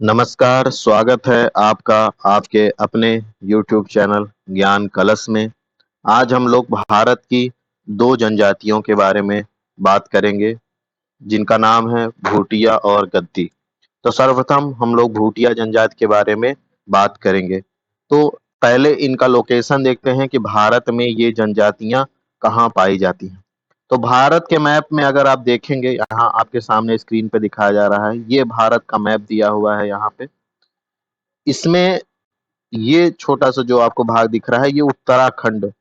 नमस्कार, स्वागत है आपका आपके अपने YouTube चैनल ज्ञान कलश में। आज हम लोग भारत की 2 जनजातियों के बारे में बात करेंगे, जिनका नाम है भूटिया और गद्दी। तो सर्वप्रथम हम लोग भूटिया जनजाति के बारे में बात करेंगे। तो पहले इनका लोकेशन देखते हैं कि भारत में ये जनजातियाँ कहाँ पाई जाती हैं। तो भारत के मैप में अगर आप देखेंगे, यहाँ आपके सामने स्क्रीन पे दिखाया जा रहा है, ये भारत का मैप दिया हुआ है यहाँ पे। इसमें ये छोटा-सा जो आपको भाग दिख रहा है, ये उत्तराखंड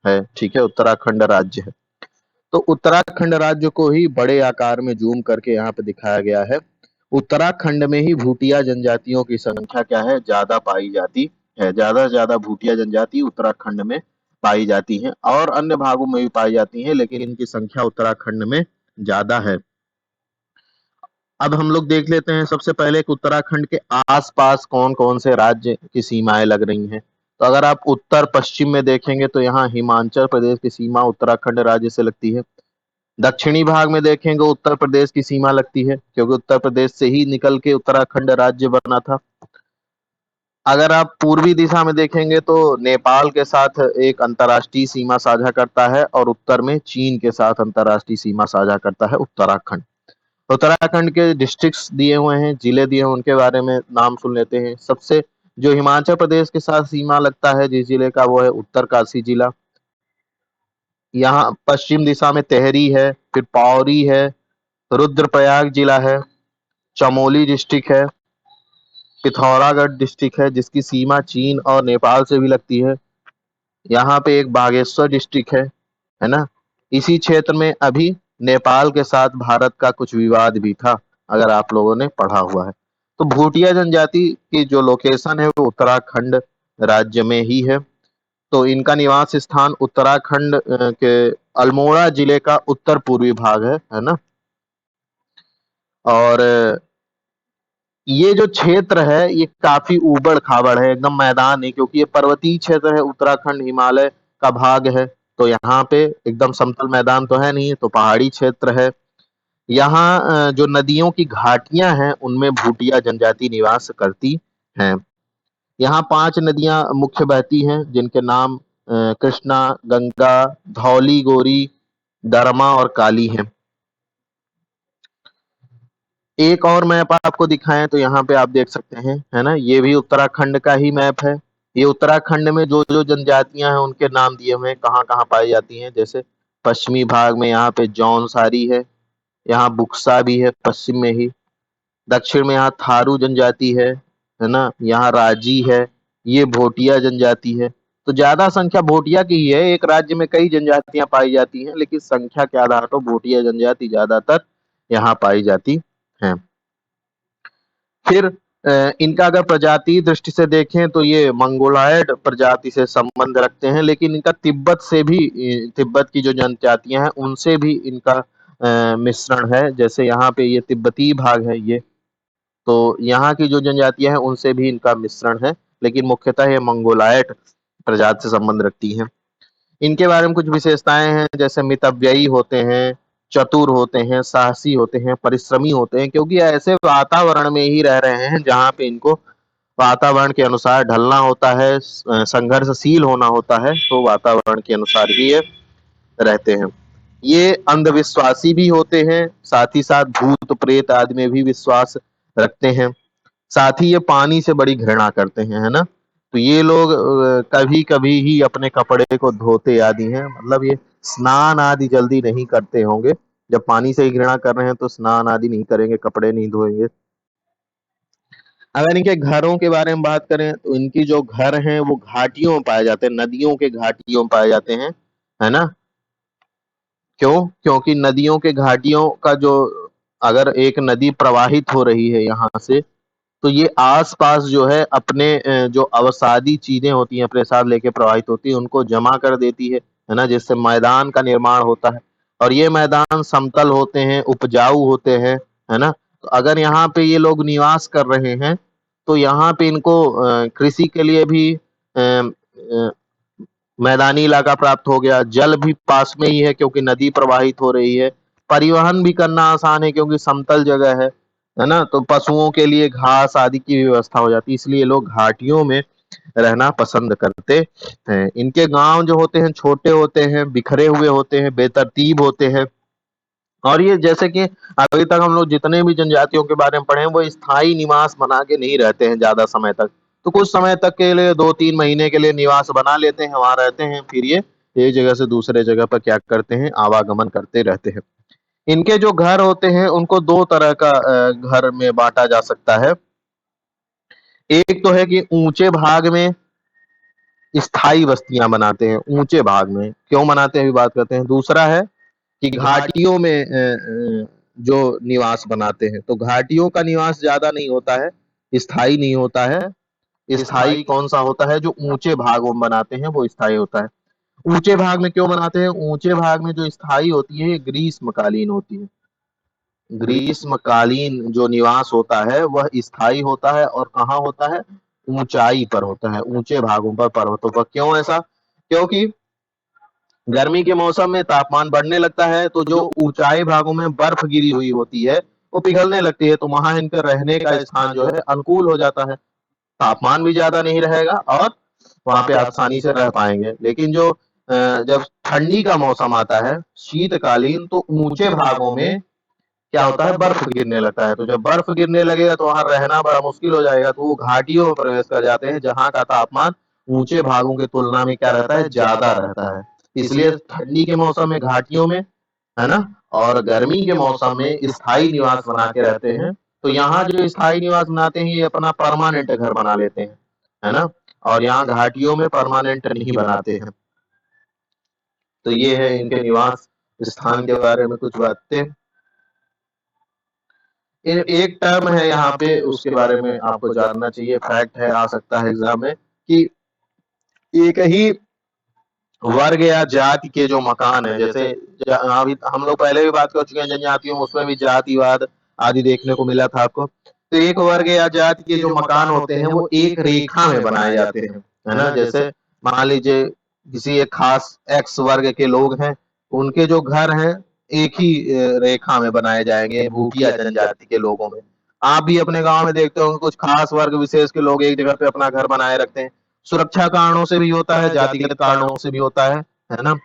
है, ठीक है? उत्तराखंड राज्य है। तो उत्तराखंड राज्य को ही बड़े आकार में ज़ूम करके यहाँ पे दिखाया गया है। उत्तराखंड में ही भूटिया जनजातियों की संख्या क्या है? ज़्यादा पाई जाती है। ज़्यादा से ज़्यादा भूटिया जनजाति उत्तराखंड में पाई जाती हैं और अन्य भागों में भी पाई जाती हैं, लेकिन इनकी संख्या उत्तराखंड में ज़्यादा है। अब हम लोग देख लेते हैं सबसे पहले कि उत्तराखंड के आस-पास कौन-कौन से राज्य की सीमाएँ लग रही हैं। तो अगर आप उत्तर-पश्चिम में देखेंगे तो यहाँ हिमाचल प्रदेश की सीमा उत्तराखंड राज्य से लगती है। दक्षिणी भाग में देखेंगे उत्तर प्रदेश की सीमा लगती है, क्योंकि उत्तर प्रदेश से ही निकल के उत्तराखंड राज्य बना था। अगर आप पूर्वी दिशा में देखेंगे तो नेपाल के साथ एक अंतर्राष्ट्रीय सीमा साझा करता है और उत्तर में चीन के साथ अंतर्राष्ट्रीय सीमा साझा करता है उत्तराखंड। उत्तराखंड के डिस्ट्रिक्ट्स दिए हुए हैं, जिले दिए हैं, उनके बारे में नाम सुन लेते हैं। सबसे जो हिमाचल प्रदेश के साथ सीमा लगता है जिस जिले का, वो है उत्तरकाशी जिला। यहाँ पश्चिम दिशा में तेहरी है, फिर पौरी है, रुद्रप्रयाग जिला है, चमोली डिस्ट्रिक्ट है, पिथौरागढ़ डिस्ट्रिक्ट है जिसकी सीमा चीन और नेपाल से भी लगती है। यहाँ पे एक बागेश्वर डिस्ट्रिक्ट है ना? इसी क्षेत्र में अभी नेपाल के साथ भारत का कुछ विवाद भी था, अगर आप लोगों ने पढ़ा हुआ है। तो भूटिया जनजाति की जो लोकेशन है वो उत्तराखंड राज्य में ही है। तो इनका निवास स्थान उत्तराखंड के अल्मोड़ा जिले का उत्तर पूर्वी भाग है ना? और ये जो क्षेत्र है ये काफी ऊबड़-खाबड़ है, एकदम मैदान है, क्योंकि ये पर्वतीय क्षेत्र है, उत्तराखंड हिमालय का भाग है। तो यहाँ पे एकदम समतल मैदान तो है नहीं, तो पहाड़ी क्षेत्र है। यहाँ जो नदियों की घाटियाँ हैं, उनमें भूटिया जनजाति निवास करती हैं। यहाँ 5 नदियाँ मुख्य बहती हैं, जिनके नाम कृष्णा, गंगा, धौली, गोरी, दरमा और काली हैं। एक और मैप आपको दिखाएँ तो यहाँ पे आप देख सकते हैं, है ना? ये भी उत्तराखंड का ही मैप है। ये उत्तराखंड में जो-जो जनजातियाँ हैं, उनके नाम दिए हुए हैं, कहाँ-कहाँ पाई जाती हैं। जैसे पश्चिमी भाग में यहाँ पे जौनसारी यहाँ बुक्सा भी है पश्चिम में ही। दक्षिण में यहाँ थारू जनजाति है ना? यहाँ राजी है, ये भोटिया जनजाति है। तो ज़्यादा संख्या भोटिया की ही है, एक राज्य में कई जनजातियाँ पाई जाती हैं, लेकिन संख्या के आधार पर भोटिया जनजाति ज़्यादातर यहाँ पाई जाती हैं। फिर इनका अगर प्रजातीय दृष्टि से देखें तो ये मंगोलॉयड प्रजाति से संबंध रखते हैं, लेकिन इनका तिब्बत से भी तिब्बत की जो जनजातियाँ हैं, उनसे भी इनका मिश्रण है। जैसे यहाँ पे ये तिब्बती भाग है ये, तो यहाँ की जो जनजातियाँ हैं उनसे भी इनका मिश्रण है, लेकिन मुख्यतः ये मंगोलॉयड प्रजाति से संबंध रखती हैं। इनके बारे में कुछ विशेषताएँ हैं, जैसे मितव्ययी होते हैं, चतुर होते हैं, साहसी होते हैं, परिश्रमी होते हैं, क्योंकि ऐसे वातावरण में ही रह रहे हैं जहाँ पे इनको वातावरण के अनुसार ढलना होता है, संघर्षशील होना होता है, तो वातावरण के अनुसार ही ये रहते हैं। ये अंधविश्वासी भी होते हैं, साथ ही साथ भूत-प्रेत आदि में भी विश्वास रखते हैं। साथ ही ये पानी से बड़ी घृणा करते हैं, है ना? तो ये लोग कभी-कभी ही अपने कपड़े को धोते आदि हैं, मतलब ये स्नान आदि जल्दी नहीं करते होंगे। जब पानी से ही घृणा कर रहे हैं तो स्नान आदि नहीं करेंगे, कपड़े नहीं धोएँगे। अगर इनके घरों के बारे में बात करें तो इनकी जो घर हैं वो घाटियों में पाए जाते हैं, नदियों के घाटियों में पाए जाते हैं, है ना? क्यों? क्योंकि नदियों के घाटियों का जो अगर एक नदी प्रवाहित हो रही है यहाँ से, तो ये आस-पास जो है अपने जो अवसादी चीज़ें होती हैं अपने साथ लेके प्रवाहित होती हैं, उनको जमा कर देती है ना? जिससे मैदान का निर्माण होता है और ये मैदान समतल होते हैं, उपजाऊ होते हैं, है ना? तो अगर यहाँ पे ये लोग निवास कर रहे हैं, तो यहाँ पे इनको कृषि के लिए भी मैदानी इलाका प्राप्त हो गया, जल भी पास में ही है क्योंकि नदी प्रवाहित हो रही है, परिवहन भी करना आसान है क्योंकि समतल जगह है। है ना। तो पशुओं के लिए घास आदि की व्यवस्था हो जाती है, इसलिए लोग घाटियों में रहना पसंद करते हैं। इनके गांव जो होते हैं छोटे होते हैं, बिखरे हुए होते हैं, बेतरतीब होते हैं। और ये जैसे कि अभी तक हम लोग जितने भी जनजातियों के बारे में पढ़े हैं, वो स्थायी निवास बना के नहीं रहते हैं ज्यादा समय तक। तो कुछ समय तक के लिए 2-3 महीने के लिए निवास बना लेते हैं, वहां रहते हैं, फिर ये एक जगह से दूसरे जगह पर क्या करते हैं, आवागमन करते रहते हैं। इनके जो घर होते हैं उनको दो तरह का घर में बांटा जा सकता है। एक तो है कि ऊंचे भाग में स्थायी बस्तियां बनाते हैं, ऊंचे भाग में क्यों बनाते हैं अभी बात करते हैं। दूसरा है कि घाटियों में जो निवास बनाते हैं। तो घाटियों का निवास ज्यादा नहीं होता है, स्थायी नहीं होता है। स्थायी कौन सा होता है, जो ऊंचे भागों में बनाते हैं वो स्थायी होता है। ऊंचे भाग में क्यों बनाते हैं, ऊंचे भाग में जो स्थायी होती है ग्रीष्मकालीन होती है। ग्रीष्मकालीन जो निवास होता है वह स्थायी होता है, और कहाँ होता है, ऊंचाई पर होता है, ऊंचे भागों पर, पर्वतों पर। क्यों ऐसा, क्योंकि गर्मी के मौसम में तापमान बढ़ने लगता है, तो जो ऊंचाई भागों में बर्फ गिरी हुई होती है वो पिघलने लगती है, तो वहां इनका रहने का स्थान जो है अनुकूल हो जाता है। तापमान भी ज्यादा नहीं रहेगा और वहां पे आसानी से रह पाएंगे। लेकिन जो जब ठंडी का मौसम आता है, शीतकालीन, तो ऊंचे भागों में क्या होता है, बर्फ गिरने लगता है। तो जब बर्फ गिरने लगेगा तो वहां रहना बड़ा मुश्किल हो जाएगा, तो वो घाटियों में प्रवेश कर जाते हैं, जहां का तापमान ऊंचे भागों की तुलना में क्या रहता है, ज्यादा रहता है। इसलिए ठंडी के मौसम में घाटियों में, है ना, और गर्मी के मौसम में स्थायी निवास बना के रहते हैं। तो यहाँ जो स्थायी निवास बनाते हैं ये अपना परमानेंट घर बना लेते हैं, है ना। और यहाँ घाटियों में परमानेंट नहीं बनाते हैं। तो ये है इनके निवास स्थान के बारे में कुछ बातें। एक टर्म है यहाँ पे, उसके बारे में आपको जानना चाहिए, फैक्ट है, आ सकता है एग्जाम में, कि एक ही वर्ग या जाति के जो मकान है, जैसे अभी हम लोग पहले भी बात कर चुके हैं जनजातियों में, उसमें भी जातिवाद आदि देखने को मिला था आपको। तो एक वर्ग या जाति के जो मकान होते हैं वो एक रेखा में बनाए जाते हैं, है ना। जैसे मान लीजिए किसी एक खास एक्स वर्ग के लोग हैं, उनके जो घर हैं एक ही रेखा में बनाए जाएंगे, भूटिया जनजाति के लोगों में। आप भी अपने गांव में देखते होंगे कुछ खास वर्ग विशेष के लोग एक जगह पे अपना घर बनाए रखते हैं। सुरक्षा कारणों से भी होता है, जातिगत कारणों से भी होता है ना।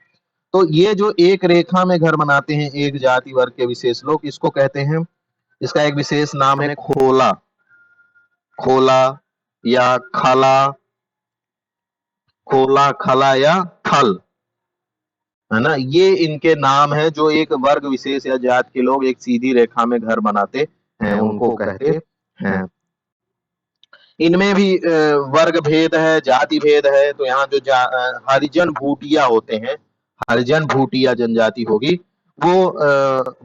तो ये जो एक रेखा में घर बनाते हैं एक जाति वर्ग के विशेष लोग, इसको कहते हैं, इसका एक विशेष नाम है खोला। खोला या खला, खोला, खला या थल, है ना। ये इनके नाम है, जो एक वर्ग विशेष या जाति के लोग एक सीधी रेखा में घर बनाते हैं, उनको कहते हैं। इनमें भी वर्ग भेद है, जाति भेद है। तो यहाँ जो हरिजन भूटिया होते हैं, हरिजन भूटिया जनजाति होगी, वो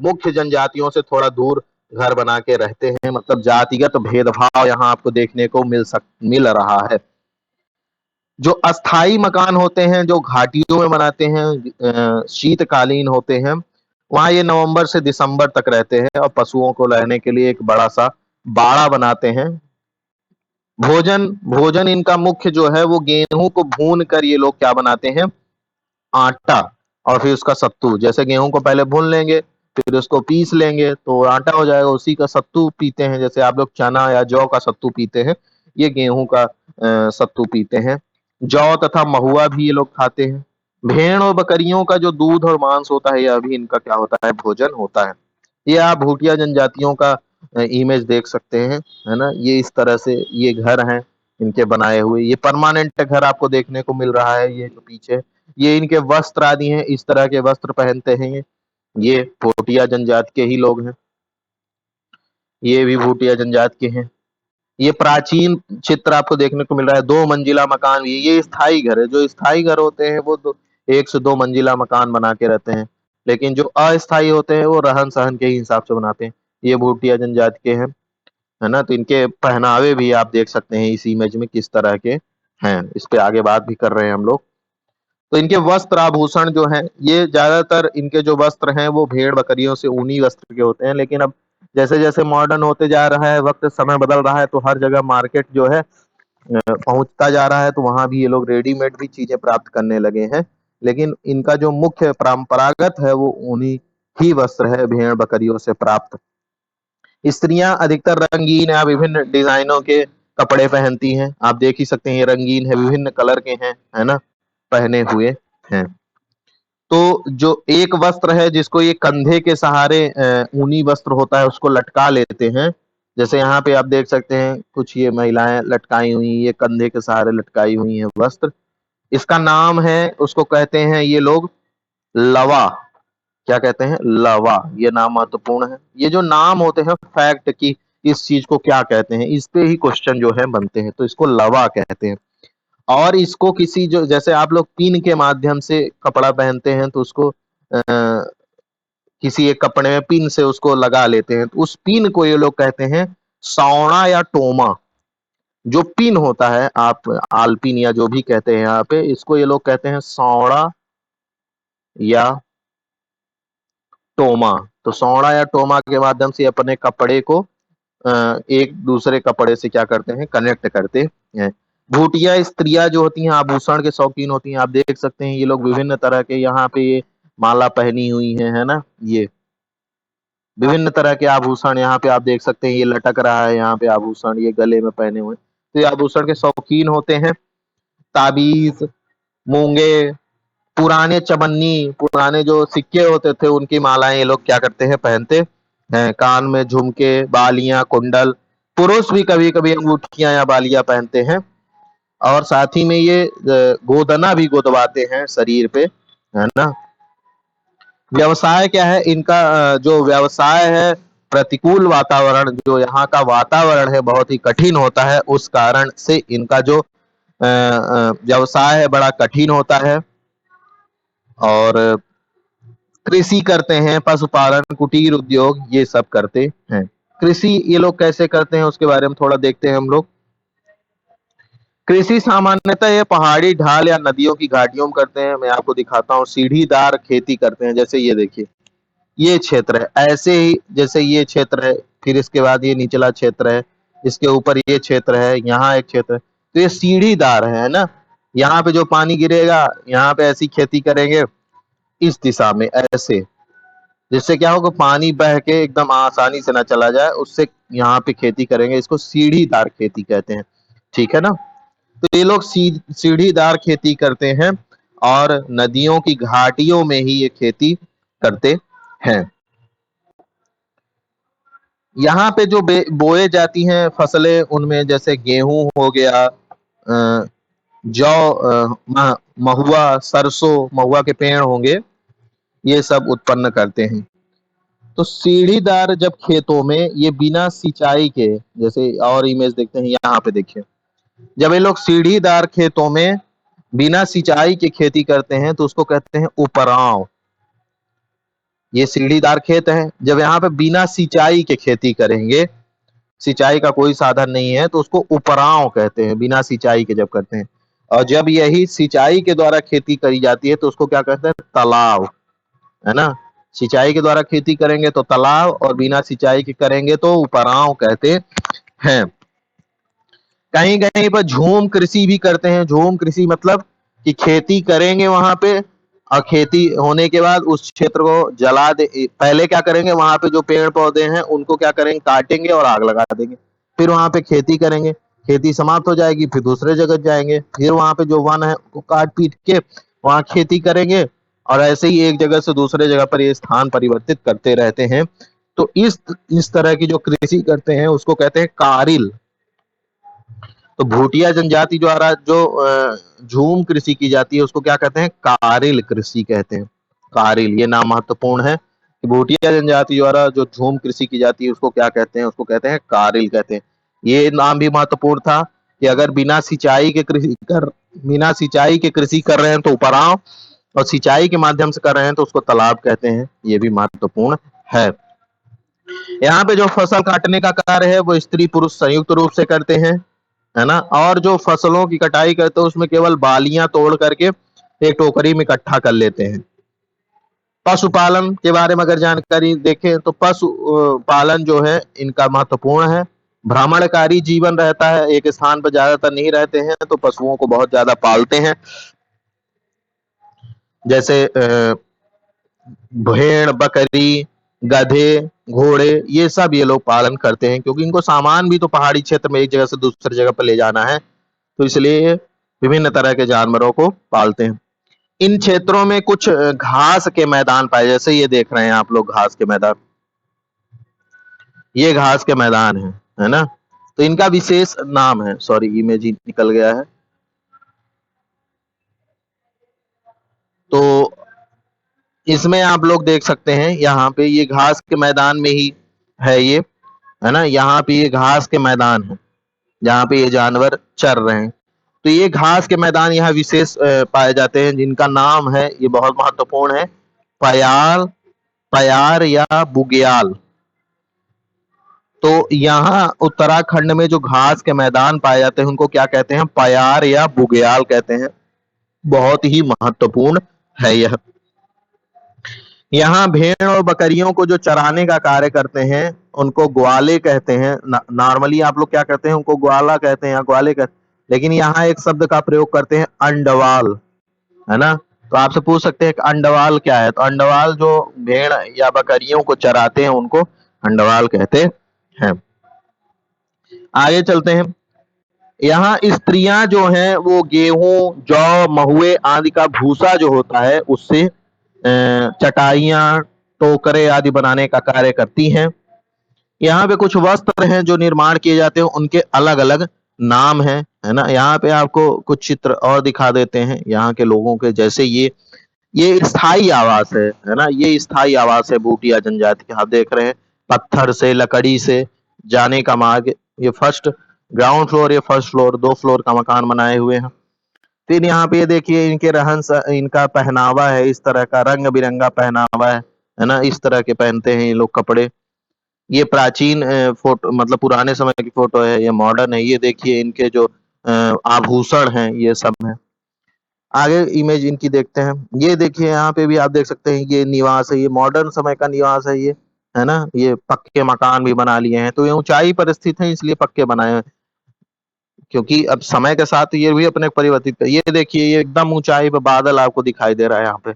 मुख्य जनजातियों से थोड़ा दूर घर बना के रहते हैं। मतलब जातिगत भेदभाव यहाँ आपको देखने को मिल रहा है। जो अस्थाई मकान होते हैं जो घाटियों में बनाते हैं, शीतकालीन होते हैं, वहां ये नवंबर से दिसंबर तक रहते हैं, और पशुओं को रहने के लिए एक बड़ा सा बाड़ा बनाते हैं। भोजन भोजन इनका मुख्य जो है वो गेहूं को भून कर ये लोग क्या बनाते हैं, आटा, और फिर उसका सत्तू। जैसे गेहूं को पहले भून लेंगे, फिर उसको पीस लेंगे तो आटा हो जाएगा, उसी का सत्तू पीते हैं। जैसे आप लोग चना या जौ का सत्तू पीते हैं, ये गेहूं का सत्तू पीते हैं। जौ तथा महुआ भी ये लोग खाते हैं। भेड़ और बकरियों का जो दूध और मांस होता है, यह भी इनका क्या होता है, भोजन होता है। ये आप भूटिया जनजातियों का इमेज देख सकते हैं, है ना। ये इस तरह से ये घर हैं इनके बनाए हुए। ये परमानेंट घर आपको देखने को मिल रहा है, ये जो पीछे, ये इनके वस्त्र आदि हैं, इस तरह के वस्त्र पहनते हैं ये भूटिया जनजाति के ही लोग हैं। ये भी भूटिया जनजाति के हैं। ये प्राचीन चित्र आपको देखने को मिल रहा है, 2 मंजिला मकान भी। ये स्थायी घर है। जो स्थायी घर होते हैं वो 1 से 2 मंजिला मकान बना के रहते हैं, लेकिन जो अस्थायी होते हैं वो रहन सहन के ही हिसाब से बनाते हैं। ये भूटिया जनजाति के हैं, है ना। तो इनके पहनावे भी आप देख सकते हैं इस इमेज में किस तरह के हैं, इस पे आगे बात भी कर रहे हैं हम लोग। तो इनके वस्त्र आभूषण जो हैं, ये ज्यादातर इनके जो वस्त्र हैं वो भेड़ बकरियों से ऊनी वस्त्र के होते हैं। लेकिन अब जैसे जैसे मॉडर्न होते जा रहा है, वक्त समय बदल रहा है, तो हर जगह मार्केट जो है पहुंचता जा रहा है, तो वहां भी ये लोग रेडीमेड भी चीजें प्राप्त करने लगे हैं। लेकिन इनका जो मुख्य परंपरागत है वो ऊनी ही वस्त्र है, भेड़ बकरियों से प्राप्त। स्त्रियां अधिकतर रंगीन या विभिन्न डिजाइनों के कपड़े पहनती हैं। आप देख ही सकते हैं ये रंगीन है, विभिन्न कलर के हैं, है ना, पहने हुए हैं। तो जो एक वस्त्र है जिसको ये कंधे के सहारे ऊनी वस्त्र होता है उसको लटका लेते हैं। जैसे यहाँ पे आप देख सकते हैं कुछ ये महिलाएं लटकाई हुई, ये कंधे के सहारे लटकाई हुई है वस्त्र। इसका नाम है, उसको कहते हैं ये लोग लवा। क्या कहते हैं? लवा। ये नाम महत्वपूर्ण है। ये जो नाम होते हैं फैक्ट की इस चीज को क्या कहते हैं, इस पे ही क्वेश्चन जो है बनते हैं, तो इसको लवा कहते हैं। और इसको किसी जो जैसे आप लोग पिन के माध्यम से कपड़ा पहनते हैं तो उसको किसी एक कपड़े में पिन से उसको लगा लेते हैं, तो उस पिन को ये लोग कहते हैं सौड़ा या टोमा। जो पिन होता है, आप आलपिन या जो भी कहते हैं यहाँ पे, इसको ये लोग कहते हैं सौड़ा या टोमा। तो सौड़ा या टोमा के माध्यम से अपने कपड़े को एक दूसरे कपड़े से क्या करते हैं, कनेक्ट करते हैं। भूटिया स्त्रियां जो होती हैं आभूषण के शौकीन होती हैं। आप देख सकते हैं ये लोग विभिन्न तरह के यहाँ पे ये माला पहनी हुई है ना, ये विभिन्न तरह के आभूषण यहाँ पे आप देख सकते हैं, ये लटक रहा है यहाँ पे आभूषण, ये गले में पहने हुए, तो ये आभूषण के शौकीन होते हैं। ताबीज, मूंगे, पुराने चवन्नी, पुराने जो सिक्के होते थे उनकी मालाएं ये लोग क्या करते हैं, पहनते हैं। कान में झुमके, बालियां, कुंडल, पुरुष भी कभी कभी अंगूठियां या बालियां पहनते हैं। और साथ ही में ये गोदना भी गोदवाते हैं शरीर पे, है ना। व्यवसाय क्या है इनका? जो व्यवसाय है, प्रतिकूल वातावरण, जो यहाँ का वातावरण है बहुत ही कठिन होता है, उस कारण से इनका जो व्यवसाय है बड़ा कठिन होता है। और कृषि करते हैं, पशुपालन, कुटीर उद्योग, ये सब करते हैं। कृषि ये लोग कैसे करते हैं उसके बारे में थोड़ा देखते हैं हम लोग। कृषि सामान्यतः ये पहाड़ी ढाल या नदियों की घाटियों में करते हैं। मैं आपको दिखाता हूँ, सीढ़ीदार खेती करते हैं। जैसे ये देखिए, ये क्षेत्र है, ऐसे ही जैसे ये क्षेत्र है, फिर इसके बाद ये निचला क्षेत्र है, इसके ऊपर ये क्षेत्र है, यहाँ एक क्षेत्र है, तो ये सीढ़ीदार है ना। यहाँ पे जो पानी गिरेगा यहाँ पे ऐसी खेती करेंगे, इस दिशा में ऐसे, जिससे क्या होगा, पानी बह के एकदम आसानी से ना चला जाए, उससे यहाँ पे खेती करेंगे। इसको सीढ़ीदार खेती कहते हैं, ठीक है ना। तो ये लोग सीढ़ीदार खेती करते हैं और नदियों की घाटियों में ही ये खेती करते हैं। यहाँ पे जो बोए जाती हैं फसलें, उनमें जैसे गेहूं हो गया, जौ, महुआ, सरसों, महुआ के पेड़ होंगे, ये सब उत्पन्न करते हैं। तो सीढ़ीदार जब खेतों में ये बिना सिंचाई के, जैसे और इमेज देखते हैं यहाँ पे देखिए, जब ये लोग सीढ़ीदार खेतों में बिना सिंचाई के खेती करते हैं तो उसको कहते हैं उपराव। ये सीढ़ीदार खेत है, जब यहाँ पे बिना सिंचाई के खेती करेंगे, सिंचाई का कोई साधन नहीं है, तो उसको उपराव कहते हैं, बिना सिंचाई के जब करते हैं। और जब यही सिंचाई के द्वारा खेती करी जाती है तो उसको क्या कहते हैं, तालाब, है ना। सिंचाई के द्वारा खेती करेंगे तो तालाब, और बिना सिंचाई के करेंगे तो उपराव कहते हैं। कहीं कहीं पर झूम कृषि भी करते हैं। झूम कृषि मतलब कि खेती करेंगे वहां पे, और खेती होने के बाद उस क्षेत्र को जला दे। पहले क्या करेंगे, वहां पे जो पेड़ पौधे हैं उनको क्या करेंगे, काटेंगे और आग लगा देंगे। फिर वहां पे खेती करेंगे, खेती समाप्त हो जाएगी, फिर दूसरे जगह जाएंगे, फिर वहां पे जो वन है उसको काट पीट के वहां खेती करेंगे, और ऐसे ही एक जगह से दूसरे जगह पर ये स्थान परिवर्तित करते रहते हैं। तो इस तरह की जो कृषि करते हैं उसको कहते हैं कारिल। तो भूटिया जनजाति द्वारा जो झूम कृषि की जाती है उसको क्या कहते हैं, कारिल कृषि कहते हैं। कारिल, ये नाम महत्वपूर्ण है कि भूटिया जनजाति द्वारा जो झूम कृषि की जाती है उसको क्या कहते हैं, उसको कहते हैं कारिल कहते हैं। ये नाम भी महत्वपूर्ण था कि अगर बिना सिंचाई के कृषि कर रहे हैं तो उपराव, और सिंचाई के माध्यम से कर रहे हैं तो उसको तालाब कहते हैं। ये भी महत्वपूर्ण है। यहाँ पे जो फसल काटने का कार्य है वो स्त्री पुरुष संयुक्त रूप से करते हैं, है ना। और जो फसलों की कटाई करते हैं उसमें केवल बालियां तोड़ करके एक टोकरी में इकट्ठा कर लेते हैं। पशुपालन के बारे में अगर जानकारी देखें तो पशु पालन जो है इनका महत्वपूर्ण है। भ्रमणकारी जीवन रहता है, एक स्थान पर ज्यादातर नहीं रहते हैं, तो पशुओं को बहुत ज्यादा पालते हैं। जैसे भेड़, बकरी, गधे, घोड़े, ये सब ये लोग पालन करते हैं, क्योंकि इनको सामान भी तो पहाड़ी क्षेत्र में एक जगह से दूसरी जगह पर ले जाना है, तो इसलिए विभिन्न तरह के जानवरों को पालते हैं। इन क्षेत्रों में कुछ घास के मैदान पाए, जैसे ये देख रहे हैं आप लोग घास के मैदान, ये घास के मैदान है ना? तो इनका विशेष नाम है, सॉरी इमेज ही निकल गया है। तो इसमें आप लोग देख सकते हैं, यहाँ पे ये घास के मैदान में ही है ये, है ना? यहाँ पे ये घास के मैदान है, जहाँ पे ये जानवर चर रहे हैं। तो ये घास के मैदान यहाँ विशेष पाए जाते हैं, जिनका नाम है, ये बहुत महत्वपूर्ण है, पयाल, पयार या बुग्याल। तो यहाँ उत्तराखंड में जो घास के मैदान पाए जाते हैं, उनको क्या कहते हैं? पयार या बुग्याल कहते हैं। बहुत ही महत्वपूर्ण है यह। यहाँ भेड़ और बकरियों को जो चराने का कार्य करते हैं, उनको ग्वाले कहते हैं। नॉर्मली आप लोग क्या कहते हैं? उनको ग्वाला कहते हैं या ग्वाले कहते हैं, लेकिन यहाँ एक शब्द का प्रयोग करते हैं, अंडवाल, है ना? तो आपसे पूछ सकते हैं कि अंडवाल क्या है? तो अंडवाल जो भेड़ या बकरियों को चराते हैं, उनको अंडवाल कहते हैं। आगे चलते हैं। यहाँ स्त्रियां जो हैं वो गेहूं, जौ, महुए आदि का भूसा जो होता है, उससे चटाइयां, टोकरे आदि बनाने का कार्य करती हैं। यहाँ पे कुछ वस्त्र हैं जो निर्माण किए जाते हैं, उनके अलग अलग नाम हैं, है ना? यहाँ पे आपको कुछ चित्र और दिखा देते हैं यहाँ के लोगों के। जैसे ये स्थायी आवास है ना? ये स्थायी आवास है भूटिया जनजाति के। आप देख रहे हैं, पत्थर से, लकड़ी से जाने का मार्ग। ये फर्स्ट ग्राउंड फ्लोर, ये फर्स्ट फ्लोर, 2 फ्लोर का मकान बनाए हुए हैं। फिर यहाँ पे ये देखिए, इनके इनका पहनावा है, इस तरह का रंग बिरंगा पहनावा है ना? इस तरह के पहनते हैं ये लोग कपड़े। ये प्राचीन फोटो, मतलब पुराने समय की फोटो है, ये मॉडर्न है। ये देखिए इनके जो आभूषण हैं, ये सब है। आगे इमेज इनकी देखते हैं। ये देखिए, यहाँ पे भी आप देख सकते हैं, ये निवास है, ये मॉडर्न समय का निवास है ये, है ना? ये पक्के मकान भी बना लिए हैं, तो ये ऊंचाई पर स्थित है, इसलिए पक्के बनाए हैं, क्योंकि अब समय के साथ ये भी अपने परिवर्तित है। ये देखिए, ये एकदम ऊंचाई पे बादल आपको दिखाई दे रहा है यहाँ पे।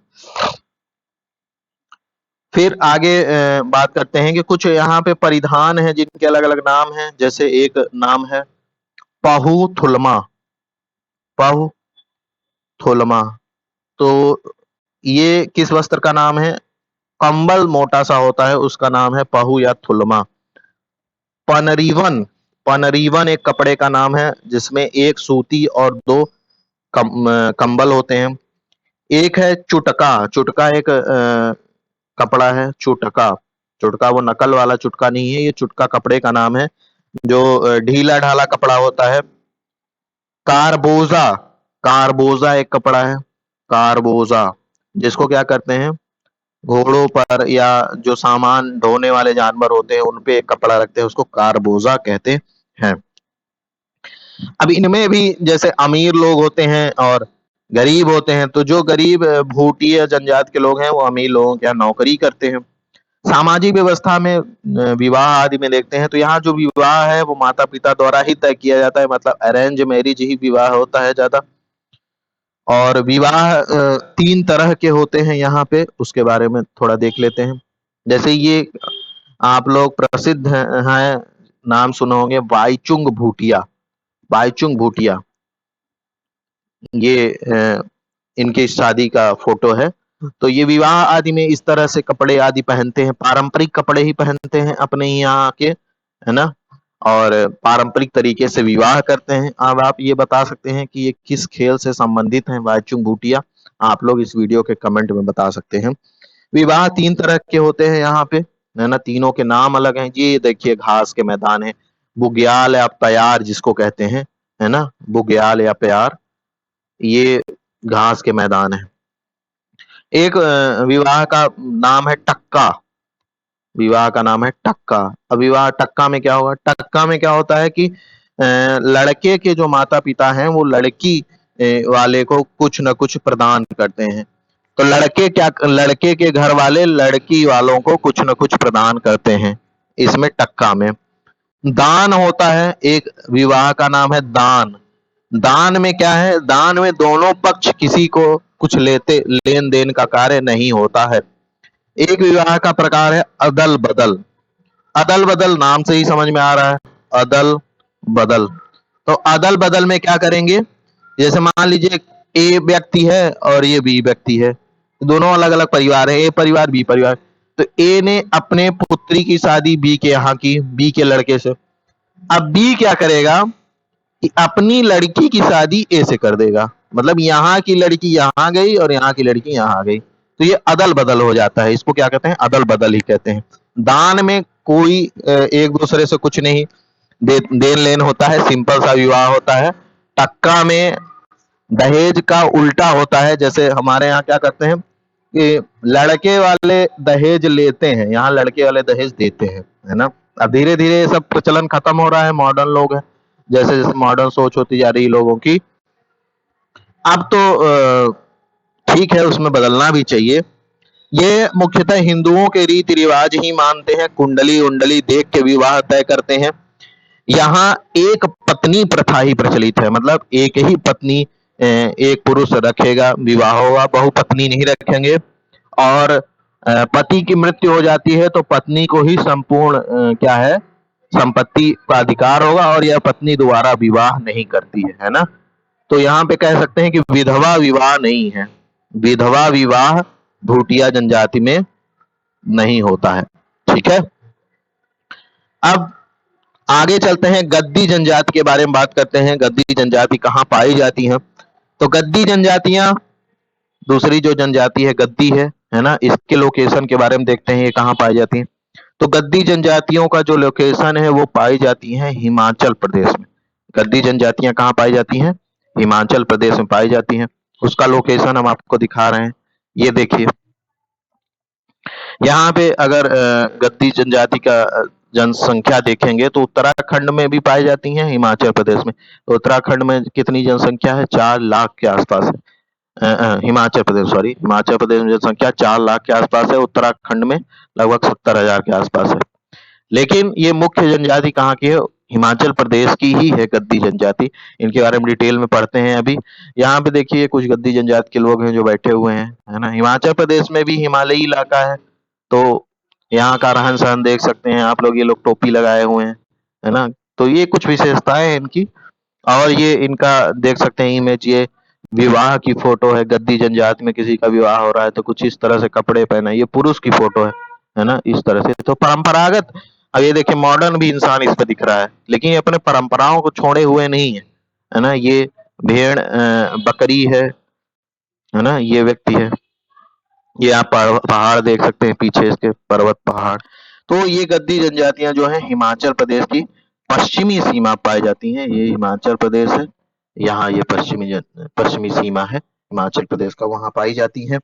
फिर आगे बात करते हैं कि कुछ यहाँ पे परिधान हैं जिनके अलग अलग नाम हैं। जैसे एक नाम है पहु थुलमा, पहु थुलमा। तो ये किस वस्त्र का नाम है? कंबल मोटा सा होता है, उसका नाम है पहु या थुलमा। पनरीवन, पनरीवन एक कपड़े का नाम है, जिसमें एक सूती और 2 कंबल होते हैं। एक है चुटका, चुटका एक कपड़ा है, चुटका। चुटका वो नकल वाला चुटका नहीं है, ये चुटका कपड़े का नाम है, जो ढीला ढाला कपड़ा होता है। कारबोजा, कारबोजा एक कपड़ा है, कारबोजा, जिसको क्या करते हैं, घोड़ों पर या जो सामान ढोने वाले जानवर होते हैं, उन पे एक कपड़ा रखते हैं, उसको कारबोजा कहते हैं। अब इनमें भी जैसे अमीर लोग होते हैं और गरीब होते हैं, तो जो गरीब भूटिया जनजाति के लोग हैं, वो अमीर लोगों के यहाँ नौकरी करते हैं। सामाजिक व्यवस्था में विवाह आदि में देखते हैं, तो यहाँ जो विवाह है वो माता पिता द्वारा ही तय किया जाता है, मतलब अरेंज मैरिज ही विवाह होता है ज्यादा। और विवाह 3 तरह के होते हैं यहाँ पे, उसके बारे में थोड़ा देख लेते हैं। जैसे ये आप लोग प्रसिद्ध हैं, नाम सुने होंगे, बाईचुंग भूटिया, बाईचुंग भूटिया। ये इनकी शादी का फोटो है। तो ये विवाह आदि में इस तरह से कपड़े आदि पहनते हैं, पारंपरिक कपड़े ही पहनते हैं अपने यहाँ के, है ना? और पारंपरिक तरीके से विवाह करते हैं। अब आप ये बता सकते हैं कि ये किस खेल से संबंधित है, बाईचुंग भूटिया? आप लोग इस वीडियो के कमेंट में बता सकते हैं। विवाह 3 तरह के होते हैं यहाँ पे, है ना? तीनों के नाम अलग हैं। ये देखिए घास के मैदान है, बुग्याल या प्यार जिसको कहते हैं, है ना? बुग्याल या प्यार, ये घास के मैदान है। एक विवाह का नाम है टक्का, विवाह का नाम है टक्का। अब विवाह टक्का में क्या होगा? टक्का में क्या होता है कि लड़के के जो माता पिता हैं, वो लड़की वाले को कुछ न कुछ प्रदान करते हैं। तो लड़के के घर वाले लड़की वालों को कुछ न कुछ प्रदान करते हैं, इसमें टक्का में। दान होता है, एक विवाह का नाम है दान। दान में क्या है? दान में दोनों पक्ष किसी को कुछ लेते, लेन देन का कार्य नहीं होता है। एक विवाह का प्रकार है अदल बदल। अदल बदल नाम से ही समझ में आ रहा है, अदल बदल। तो अदल बदल में क्या करेंगे, जैसे मान लीजिए ए व्यक्ति है और ये बी व्यक्ति है, दोनों अलग अलग परिवार है, ए परिवार बी परिवार। तो ए ने अपने पुत्री की शादी बी के यहाँ की, बी के लड़के से। अब बी क्या करेगा कि अपनी लड़की की शादी ए से कर देगा, मतलब यहाँ की लड़की यहाँ गई और यहाँ की लड़की यहाँ गई, तो ये अदल बदल हो जाता है। इसको क्या कहते हैं, अदल बदल ही कहते हैं। दान में कोई एक दूसरे से कुछ नहीं देन लेन होता है, सिंपल सा विवाह होता है। टक्का में दहेज का उल्टा होता है, जैसे हमारे यहाँ क्या करते हैं कि लड़के वाले दहेज लेते हैं, यहाँ लड़के वाले दहेज देते हैं, है ना। अब धीरे धीरे सब प्रचलन खत्म हो रहा है, मॉडर्न लोग हैं, जैसे जैसे मॉडर्न सोच होती जा रही है लोगों की। अब तो ठीक है, उसमें बदलना भी चाहिए। ये मुख्यतः हिंदुओं के रीति रिवाज ही मानते हैं, कुंडली उंडली देख के विवाह तय करते हैं। यहाँ एक पत्नी प्रथा ही प्रचलित है, मतलब एक ही पत्नी एक पुरुष रखेगा, विवाह होगा, बहुपत्नी नहीं रखेंगे। और पति की मृत्यु हो जाती है तो पत्नी को ही संपूर्ण क्या है, संपत्ति का अधिकार होगा, और यह पत्नी दोबारा विवाह नहीं करती है ना। तो यहाँ पे कह सकते हैं कि विधवा विवाह नहीं है, विधवा विवाह भूटिया जनजाति में नहीं होता है। ठीक है, अब आगे चलते हैं, गद्दी जनजाति के बारे में बात करते हैं। गद्दी जनजाति कहाँ पाई जाती है, तो गद्दी जनजातियां, दूसरी जो जनजाति है गद्दी है ना, इसके लोकेशन के बारे में देखते हैं, ये कहाँ पाई जाती है। तो गद्दी जनजातियों का जो लोकेशन है वो पाई जाती है हिमाचल प्रदेश में। गद्दी जनजातियां कहाँ पाई जाती हैं, हिमाचल प्रदेश में पाई जाती हैं। उसका लोकेशन हम आपको दिखा रहे हैं, ये देखिए। यहाँ पे अगर गद्दी जनजाति का जनसंख्या देखेंगे तो उत्तराखंड में भी पाई जाती हैं, हिमाचल प्रदेश में। तो उत्तराखंड में कितनी जनसंख्या है, 4 लाख के आसपास है। हिमाचल प्रदेश, सॉरी, हिमाचल प्रदेश में जनसंख्या 4 लाख के आसपास है, उत्तराखंड में लगभग 70,000 के आसपास है। लेकिन ये मुख्य जनजाति कहाँ की है, हिमाचल प्रदेश की ही है गद्दी जनजाति। इनके बारे में डिटेल में पढ़ते हैं अभी। यहाँ पे देखिए कुछ गद्दी जनजाति के लोग हैं जो बैठे हुए हैं, है ना। हिमाचल प्रदेश में भी हिमालयी इलाका है, तो यहाँ का रहन सहन देख सकते हैं आप लोग, ये लोग टोपी लगाए हुए हैं, है ना। तो ये कुछ विशेषताएं हैं इनकी। और ये इनका देख सकते हैं इमेज, ये विवाह की फोटो है, गद्दी जनजाति में किसी का विवाह हो रहा है तो कुछ इस तरह से कपड़े पहने, ये पुरुष की फोटो है ना, इस तरह से। तो परंपरागत, अब ये देखिए मॉडर्न भी इंसान इस पे दिख रहा है, लेकिन ये अपने परंपराओं को छोड़े हुए नहीं है ना। ये भेड़ बकरी है ना, ये व्यक्ति है, ये आप पहाड़ देख सकते हैं पीछे इसके, पर्वत पहाड़। तो ये गद्दी जनजातियां जो है हिमाचल प्रदेश की पश्चिमी सीमा पाई जाती हैं। ये हिमाचल प्रदेश है, यहाँ ये पश्चिमी सीमा है हिमाचल प्रदेश का, वहां पाई जाती है।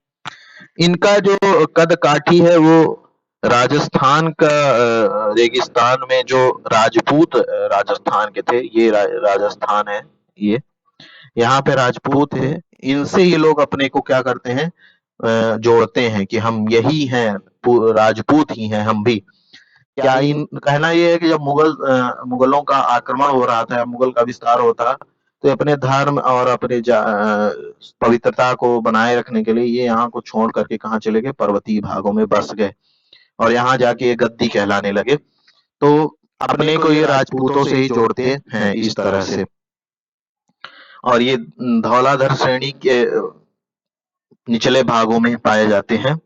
इनका जो कद काठी है वो राजस्थान का रेगिस्तान में जो राजपूत राजस्थान के थे, ये राजस्थान है, ये यहाँ पे राजपूत है, इनसे ये लोग अपने को क्या करते हैं, जोड़ते हैं कि हम यही हैं, राजपूत ही हैं हम भी। क्या इन कहना ये है कि जब मुगलों का आक्रमण हो रहा था, मुगल का विस्तार होता, तो अपने धर्म और अपने पवित्रता को बनाए रखने के लिए ये यहाँ को छोड़ करके कहाँ चले गए, पर्वतीय भागों में बस गए, और यहाँ जाके ये गद्दी कहलाने लगे। तो अपने को ये राजपूतों से ही जोड़ते हैं इस तरह से। और ये धौलाधर श्रेणी के निचले भागों में पाए जाते हैं,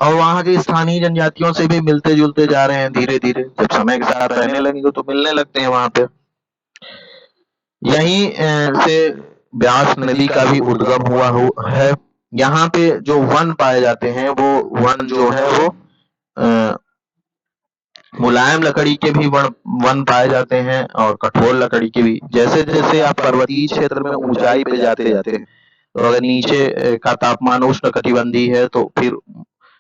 और वहाँ की स्थानीय जनजातियों से भी मिलते जुलते जा रहे हैं धीरे धीरे। जब समय के साथ रहने लगेंगे तो मिलने लगते हैं वहां पे। यहीं से ब्यास नदी का भी उद्गम हुआ है। यहाँ पे जो वन पाए जाते हैं वो वन जो है वो मुलायम लकड़ी के भी वन पाए जाते हैं और कठोर लकड़ी के भी। जैसे जैसे आप पर्वतीय क्षेत्र में ऊंचाई पे जाते जाते हैं, तो अगर नीचे का तापमान उष्ण कटिबंधीय है तो फिर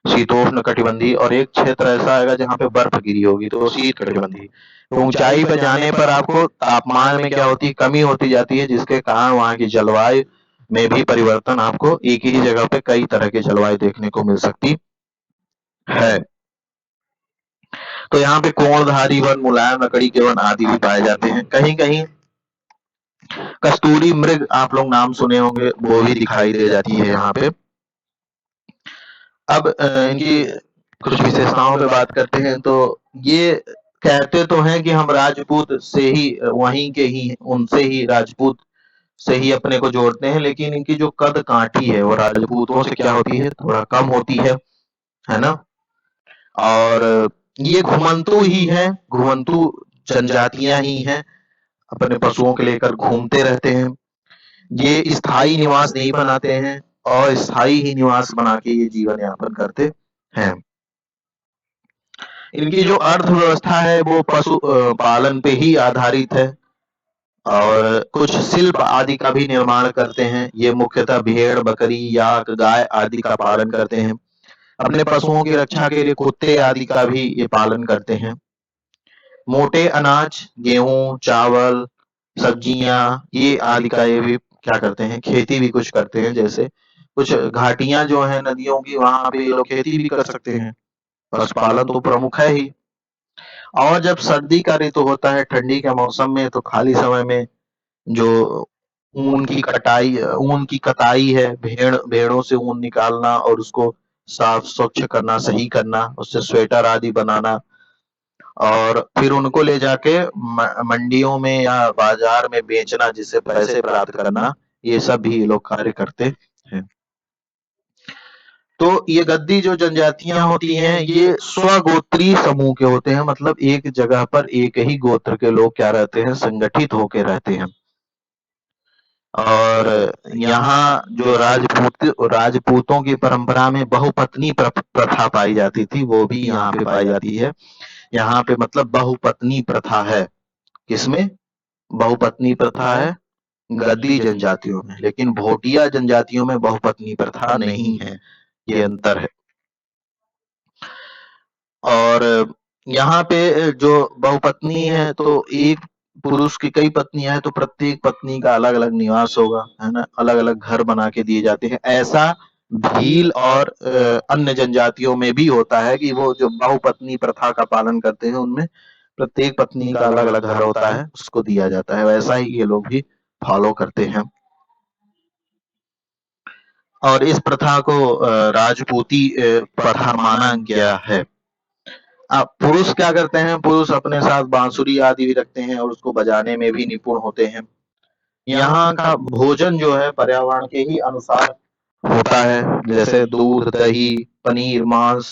शीतोष्ण कटिबंधीय, और एक क्षेत्र ऐसा आएगा जहाँ पे बर्फ गिरी होगी तो शीत कटिबंधीय। तो ऊंचाई पर जाने पर आपको तापमान में क्या होती है, कमी होती जाती है, जिसके कारण वहाँ की जलवायु में भी परिवर्तन, आपको एक ही जगह पे कई तरह की जलवायु देखने को मिल सकती है। तो यहाँ पे कोणधारी वन, मुलायम लकड़ी के वन आदि भी पाए जाते हैं। कहीं कहीं कस्तूरी मृग, आप लोग नाम सुने होंगे, वो भी दिखाई दे जाती है यहाँ पे। अब इनकी कुछ विशेषताओं पे बात करते हैं तो ये कहते तो हैं कि हम राजपूत से ही वहीं के ही उनसे ही राजपूत से ही अपने को जोड़ते हैं, लेकिन इनकी जो कद काठी है वो राजपूतों से क्या होती है, थोड़ा कम होती है ना। और ये घुमंतु ही है, घुमंतु जनजातियां ही हैं, अपने पशुओं को लेकर घूमते रहते हैं। ये स्थायी निवास नहीं बनाते हैं, और स्थायी ही निवास बना के ये जीवन यापन करते हैं। इनकी जो अर्थव्यवस्था है वो पशु पालन पे ही आधारित है, और कुछ शिल्प आदि का भी निर्माण करते हैं। ये मुख्यतः भेड़, बकरी, याक, गाय आदि का पालन करते हैं। अपने पशुओं की रक्षा के लिए कुत्ते आदि का भी ये पालन करते हैं। मोटे अनाज, गेहूं, चावल, सब्जियां, ये आदि का ये भी क्या करते हैं, खेती भी कुछ करते हैं। जैसे कुछ घाटियां जो है नदियों की, वहां पे ये लोग खेती भी कर सकते हैं। पशुपालन तो प्रमुख है ही। और जब सर्दी का ऋतु होता है, ठंडी के मौसम में, तो खाली समय में जो ऊन की कताई है, भेड़ों से ऊन निकालना और उसको साफ स्वच्छ करना, सही करना, उससे स्वेटर आदि बनाना, और फिर उनको ले जाके मंडियों में या बाजार में बेचना, जिससे पैसे प्राप्त करना, ये सब भी ये लोग कार्य करते हैं। तो ये गद्दी जो जनजातियां होती हैं, ये स्वगोत्रीय समूह के होते हैं, मतलब एक जगह पर एक ही गोत्र के लोग क्या रहते हैं, संगठित होके रहते हैं। और यहाँ जो राजपूतों की परंपरा में बहुपत्नी प्रथा पाई जाती थी, वो भी यहाँ पे पाई जाती है। यहाँ पे मतलब बहुपत्नी प्रथा है। किसमें बहुपत्नी प्रथा है? गद्दी जनजातियों में। लेकिन भोटिया जनजातियों में बहुपत्नी प्रथा नहीं है, ये अंतर है। और यहाँ पे जो बहुपत्नी है, तो एक पुरुष की कई पत्नियां हैं, तो प्रत्येक पत्नी का अलग अलग निवास होगा, है ना, अलग अलग घर बना के दिए जाते हैं। ऐसा भील और अन्य जनजातियों में भी होता है कि वो जो बहुपत्नी प्रथा का पालन करते हैं, उनमें प्रत्येक पत्नी का अलग अलग घर होता है, उसको दिया जाता है। वैसा ही ये लोग भी फॉलो करते हैं। और इस प्रथा को राजपूती प्रथा माना गया है। पुरुष क्या करते हैं, पुरुष अपने साथ बांसुरी आदि भी रखते हैं और उसको बजाने में भी निपुण होते हैं। यहाँ का भोजन जो है पर्यावरण के ही अनुसार होता है, जैसे दूध, दही, पनीर, मांस।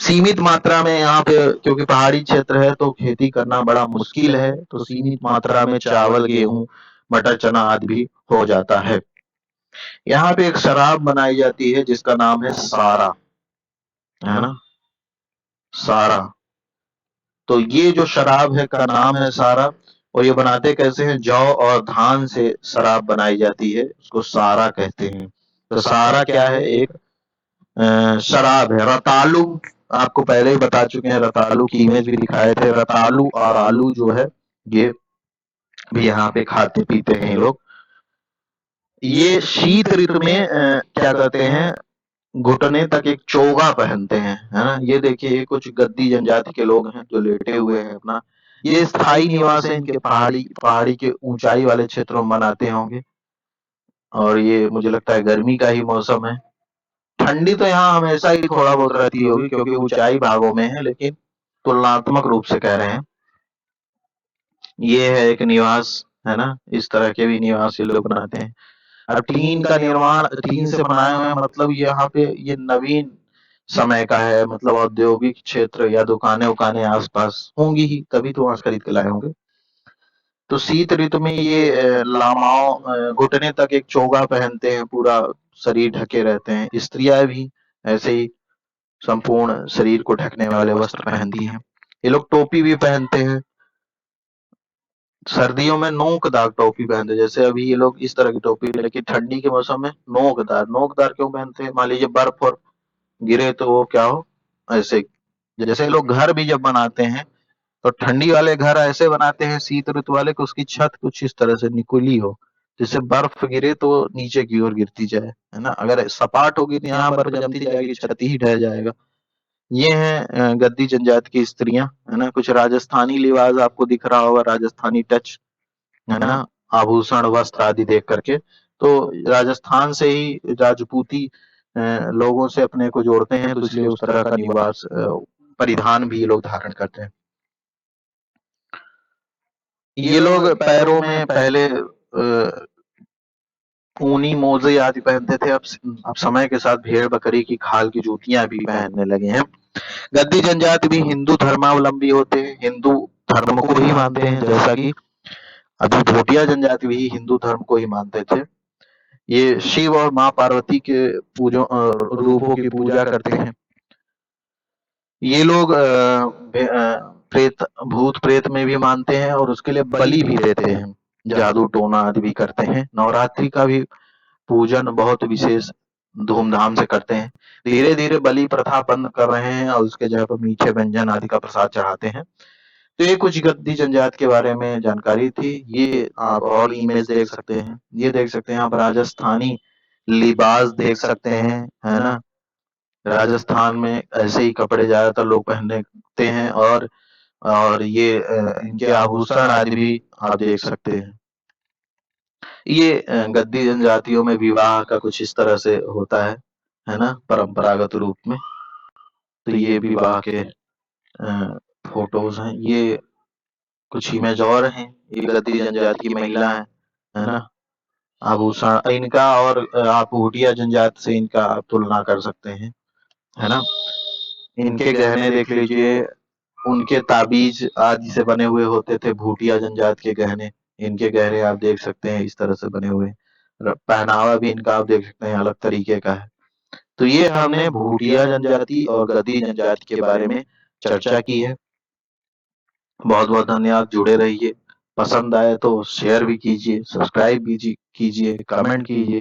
सीमित मात्रा में यहाँ पे, क्योंकि पहाड़ी क्षेत्र है तो खेती करना बड़ा मुश्किल है, तो सीमित मात्रा में चावल, गेहूं, मटर, चना आदि भी हो जाता है। यहाँ पे एक शराब बनाई जाती है जिसका नाम है सारा, है ना, सारा। तो ये जो शराब है का नाम है सारा, और ये बनाते कैसे हैं, जौ और धान से शराब बनाई जाती है, उसको सारा कहते हैं। तो सारा क्या है, एक शराब है। रतालू आपको पहले ही बता चुके हैं, रतालू की इमेज भी दिखाए थे। रतालू और आलू जो है, ये भी यहाँ पे खाते पीते हैं लोग। ये शीत ऋतु में क्या करते हैं, घुटने तक एक चोगा पहनते हैं, है ना। ये देखिए, कुछ गद्दी जनजाति के लोग हैं जो लेटे हुए हैं अपना। ये स्थायी निवास है इनके, पहाड़ी के ऊंचाई वाले क्षेत्रों में बनाते होंगे। और ये मुझे लगता है गर्मी का ही मौसम है। ठंडी तो यहाँ हमेशा ही थोड़ा बहुत रहती होगी, क्योंकि ऊंचाई भागों में है, लेकिन तुलनात्मक रूप से कह रहे हैं। ये है एक निवास, है ना, इस तरह के भी निवास ये लोग बनाते हैं। अब टीन का निर्माण, टीन से बनाए हुए, मतलब यहाँ पे ये नवीन समय का है, मतलब औद्योगिक क्षेत्र या दुकानें उकानें आसपास होंगी ही, तभी तो वहां खरीद के लाए होंगे। तो शीत ऋतु में ये लामाओं घुटने तक एक चोगा पहनते हैं, पूरा शरीर ढके रहते हैं। स्त्रियां भी ऐसे ही संपूर्ण शरीर को ढकने वाले वस्त्र पहनती हैं। ये लोग टोपी भी पहनते हैं। सर्दियों में नोकदार टोपी पहनते हैं, जैसे अभी ये लोग इस तरह की टोपी, लेकिन ठंडी के मौसम में नोकदार क्यों पहनते हैं, मान लीजिए बर्फ और गिरे तो वो क्या हो, ऐसे। जैसे लोग घर भी जब बनाते हैं, तो ठंडी वाले घर ऐसे बनाते हैं, शीत ऋतु वाले, कि उसकी छत कुछ इस तरह से निकुली हो, जिससे बर्फ गिरे तो नीचे की ओर गिरती जाए, है ना। अगर सपाट होगी तो यहाँ बर्फ जमती जाएगी, छत ही ढह जाएगा। ये है गद्दी जनजाति की स्त्रियां, है ना। कुछ राजस्थानी लिबास आपको दिख रहा होगा, राजस्थानी टच, है ना, आभूषण, वस्त्र आदि देख करके। तो राजस्थान से ही राजपूती लोगों से अपने को जोड़ते हैं, तो इसलिए उस तरह का निवास परिधान भी ये लोग धारण करते हैं। ये लोग पैरों में पहले ऊनी मोजे आदि पहनते थे, अब समय के साथ भेड़ बकरी की खाल की जूतियां भी पहनने लगे हैं। गद्दी जनजाति भी हिंदू धर्मावलंबी होते हैं, हिंदू धर्म को ही मानते हैं, जैसा कि अभी भोटिया जनजाति भी हिंदू धर्म को ही मानते थे। ये शिव और माँ पार्वती के रूपों की पूजा करते हैं। ये लोग प्रेत भूत प्रेत में भी मानते हैं और उसके लिए बलि भी देते हैं, जादू टोना आदि भी करते हैं। नवरात्रि का भी पूजन बहुत विशेष धूमधाम से करते हैं। धीरे धीरे बलि प्रथा बंद कर रहे हैं और उसके जगह पर मीठे व्यंजन आदि का प्रसाद चढ़ाते हैं। तो ये कुछ गद्दी जनजाति के बारे में जानकारी थी। ये आप और इमेज देख सकते हैं, ये देख सकते हैं आप राजस्थानी लिबास देख सकते हैं, है ना। राजस्थान में ऐसे ही कपड़े ज्यादातर लोग पहनते हैं और ये इनके आभूषण आदि भी आप देख सकते हैं। ये गद्दी जनजातियों में विवाह का कुछ इस तरह से होता है ना, परंपरागत रूप में। तो ये विवाह के फोटोज हैं। ये कुछ इमेज और हैं। ये गद्दी जनजाति की महिला है ना। आभूषण इनका और आप भूटिया जनजाति से इनका आप तुलना कर सकते हैं, है ना। इनके गहने देख लीजिए, उनके ताबीज आदि से बने हुए होते थे भूटिया जनजाति के गहने। इनके गहने आप देख सकते हैं इस तरह से बने हुए। पहनावा भी इनका आप देख सकते हैं अलग तरीके का है। तो ये हमने भूटिया जनजाति और गद्दी जनजाति के बारे में चर्चा की है। बहुत बहुत धन्यवाद, जुड़े रहिए। पसंद आए तो शेयर भी कीजिए, सब्सक्राइब भी कीजिए, कमेंट कीजिए।